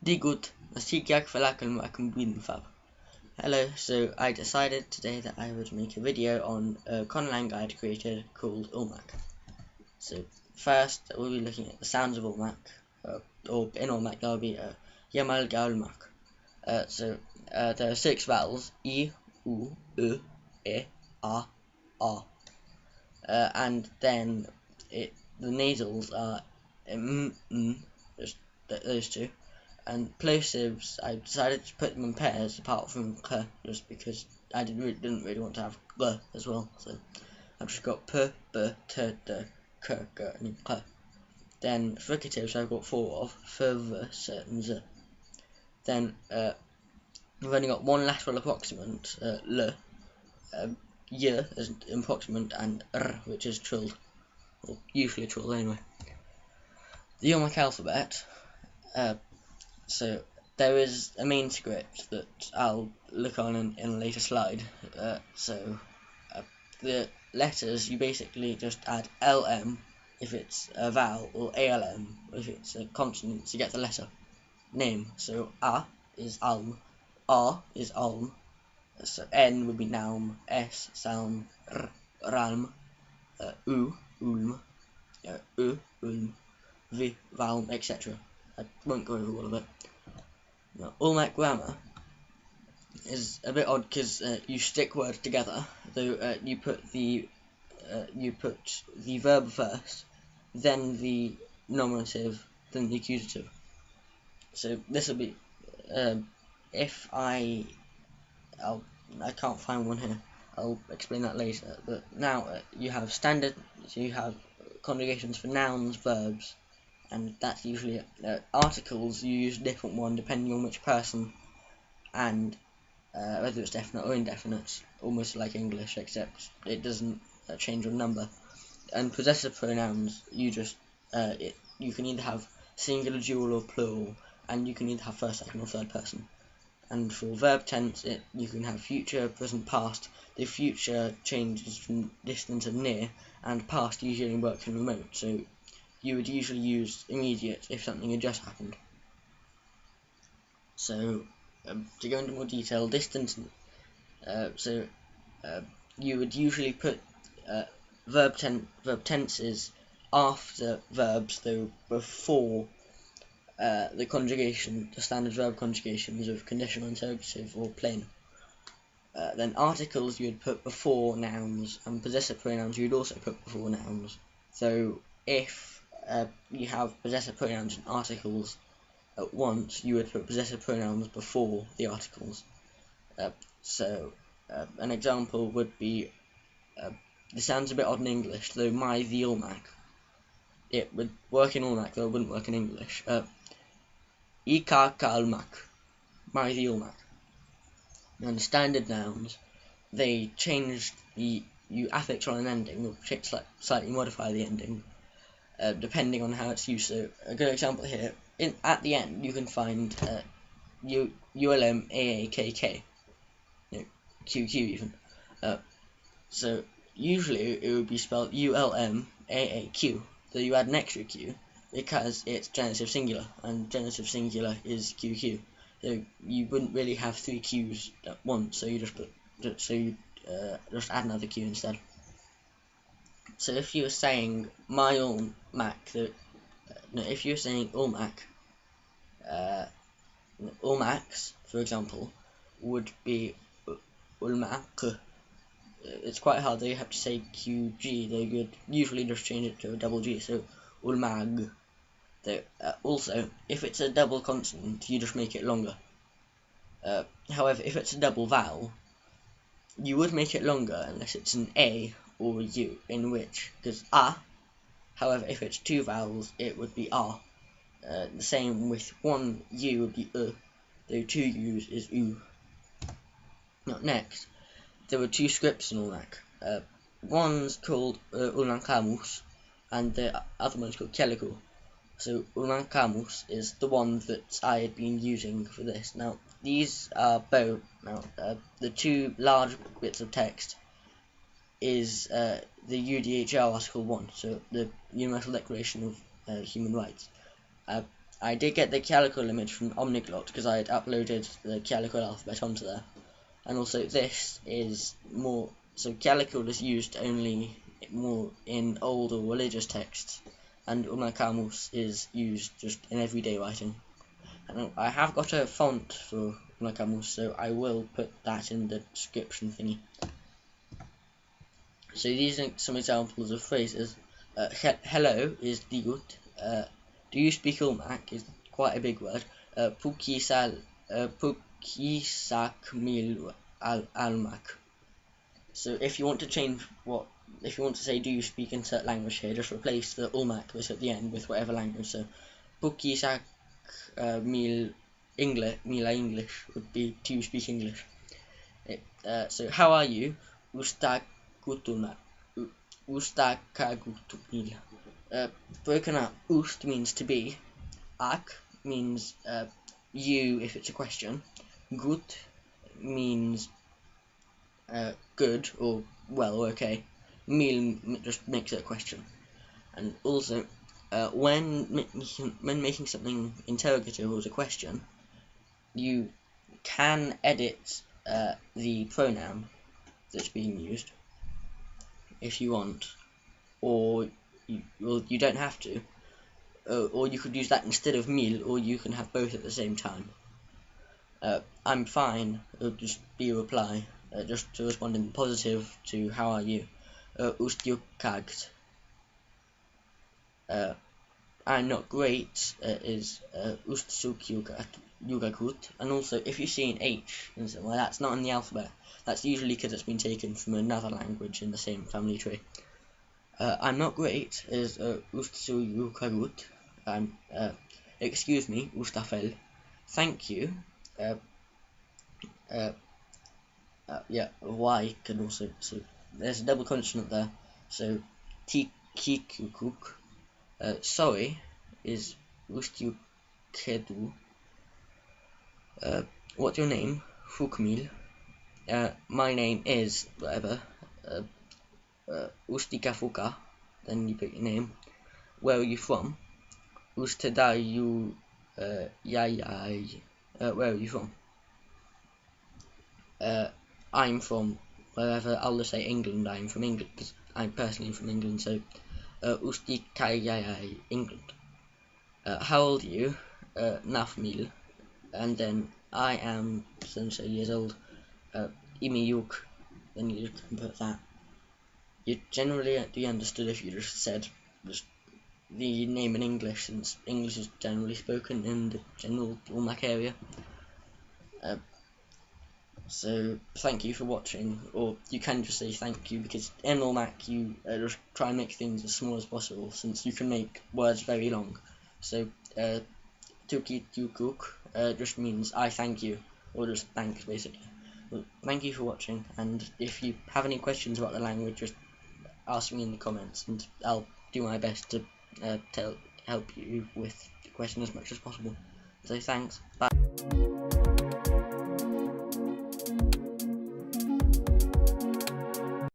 Digut, nasikiak falakal makambilfab. Hello, so I decided today that I would make a video on a conlang guide created called Ulmaak. So first we'll be looking at the sounds of Ulmaak, or in Ulmaak there'll be Yamal Ulmaak. There are 6 vowels: E, U, U, E, A, A. And then the nasals are just those two. And plosives, I decided to put them in pairs apart from k, just because I didn't really want to have g as well. So I've just got p, b, t, d, k, g, and k. Then fricatives I've got 4 of: f, v, s, and z. Then we've only got one lateral approximant, l, y as approximant, and r, which is trilled, or usually trilled anyway. The Ulmaak alphabet. So there is a main script that I'll look on in a later slide. The letters, you basically just add LM if it's a vowel, or ALM if it's a consonant to get the letter. Name, so A is Alm, R is Alm, so N would be Naum, S Salm, R Ralm, U Ulm, U Ulm, V Valm, etc. I won't go over all of it. Now, Ulmaak grammar is a bit odd because you stick words together. Though you put the verb first, then the nominative, then the accusative. So this will be if I can't find one here. I'll explain that later. But now you have standard. So you have conjugations for nouns, verbs, and that's usually it. Articles, you use a different one depending on which person and whether it's definite or indefinite, almost like English, except it doesn't change on number. And possessive pronouns, you can either have singular, dual, or plural, and you can either have first, second, or third person. And for verb tense, you can have future, present, past. The future changes from distant and near, and past usually works in remote. So you would usually use immediate if something had just happened. So to go into more detail, distant. You would usually put verb tenses after verbs, though before the conjugation, the standard verb conjugations of conditional, interrogative, or plain. Then articles you would put before nouns, and possessive pronouns you would also put before nouns. So if you have possessive pronouns and articles at once, you would put possessive pronouns before the articles. An example would be, this sounds a bit odd in English, though the Ulmaak. It would work in Ulmaak, though it wouldn't work in English. Ika Ulmaak, the Ulmaak. And standard nouns, they change you affix on an ending, or slightly modify the ending, depending on how it's used. So a good example here, at the end you can find ULM AAKK, QQ even. So usually it would be spelled ULM AAQ, though you add an extra Q because it's genitive singular, and genitive singular is QQ. So you wouldn't really have 3 Qs at once, so you just add another Q instead. So if you were saying my Ulmaak, if you were saying Ulmaak, Ulmaaks, for example, would be Ulmaak. It's quite hard, they have to say QG, they would usually just change it to a double G, so Ulmaag. Also, if it's a double consonant, you just make it longer. However, if it's a double vowel, you would make it longer unless it's an A or a U, in which, because A, however, if it's 2 vowels, it would be A. The same with 1 U would be though 2 U's is U. Now, next, there were 2 scripts in Ulmaak. One's called Ulmaak Language, and the other one's called Calico. So Ulmaak Language is the one that I had been using for this. Now, these are both. The 2 large bits of text is the UDHR Article 1, so the Universal Declaration of Human Rights. I did get the Calico image from Omniglot because I had uploaded the Calico alphabet onto there. And also this is more, so Calico is used only more in older religious texts, and Ulmaak is used just in everyday writing. And I have got a font for Ulmaak, so I will put that in the description thingy. So these are some examples of phrases. Hello is digut. Do you speak Ulmaak is quite a big word. Pukisak mil Ulmaak. So if you want to change if you want to say do you speak insert language here, just replace the Ulmaak bit at the end with whatever language. So Pukisak mil English would be do you speak English. So how are you? Ustakagutuna. Ustakagutupil. Broken up, ust means to be, ak means you if it's a question, gut means good or well or okay, mil just makes it a question. And also when making something interrogative or as a question, you can edit the pronoun that's being used if you want, or you don't have to, or you could use that instead of mil, or you can have both at the same time. I'm fine, it'll just be a reply, just to respond in positive to how are you. Ustjukagt. I'm not great is Ustsukyugagut. And also if you see an H, well, that's not in the alphabet, that's usually because it's been taken from another language in the same family tree. I'm not great is Ustsukyugagut. Excuse me, Ustafel. Thank you. Yeah, Y can also, so there's a double consonant there, so Tikikukuk. Sorry is Ustyukedu. What's your name? Fukmil. My name is whatever. Ustikafuka. Then you put your name. Where are you from? Ustadayu Yayay. Where are you from? I'm from wherever. I'll just say England. I'm from England because I'm personally from England. So Ustikayay, England. How old are you? Nafmil. And then I am so years old. Imiyuk. Then you just can put that. You generally be understood if you just said just the name in English, since English is generally spoken in the general Ulmaak area. So thank you for watching, or you can just say thank you, because in Ulmaak you just try and make things as small as possible, since you can make words very long. So Tuki Tukuk just means I thank you, or just thanks basically. Well, thank you for watching, and if you have any questions about the language, just ask me in the comments, and I'll do my best to help you with the question as much as possible. So thanks, bye.